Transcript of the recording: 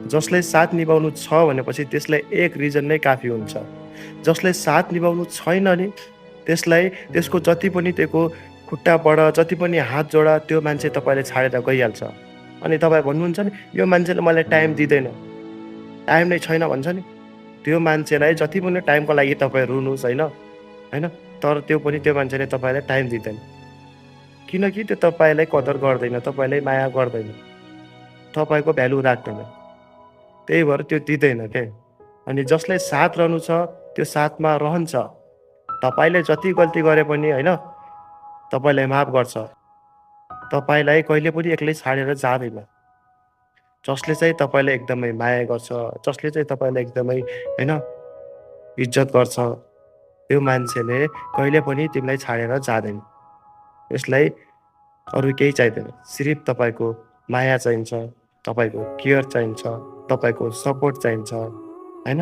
जसले साथ निभाउनु छ भनेपछि त्यसलाई एक रिजन नै काफी हुन्छ। जसले साथ निभाउनु छैन नि त्यसलाई त्यसको जति पनि त्यसको खुट्टाबाट जति पनि हात जोडा त्यो मान्छे तपाईँले छाडेर गइहाल्छ। अनि तपाईँ भन्नुहुन्छ नि यो मान्छेले मलाई टाइम दिँदैन, टाइम नै छैन भन्छ नि, त्यो मान्छेलाई जति पनि टाइमको लागि तपाईँ रुनुहोस् होइन, तर त्यो पनि त्यो मान्छेले तपाईँलाई टाइम दिँदैन, किनकि त्यो तपाईँलाई कदर गर्दैन, तपाईँलाई माया गर्दैन, तपाईँको भ्यालु राख्दैन, त्यही भएर त्यो दिँदैन के। अनि जसले साथ रहनु छ त्यो साथमा रहन्छ। तपाईँले जति गल्ती गरे पनि होइन तपाईँलाई माफ गर्छ, तपाईँलाई कहिले पनि एक्लै छाडेर जाँदैन। जसले चाहिँ तपाईँलाई एकदमै माया गर्छ, जसले चाहिँ तपाईँलाई एकदमै होइन इज्जत गर्छ, त्यो मान्छेले कहिले पनि तिमीलाई छाडेर जाँदैन। यसलाई अरू केही चाहिँदैन, सिर्फ तपाईँको माया चाहिन्छ, तपाईँको केयर चाहिन्छ, तपाईँको सपोर्ट चाहिन्छ होइन।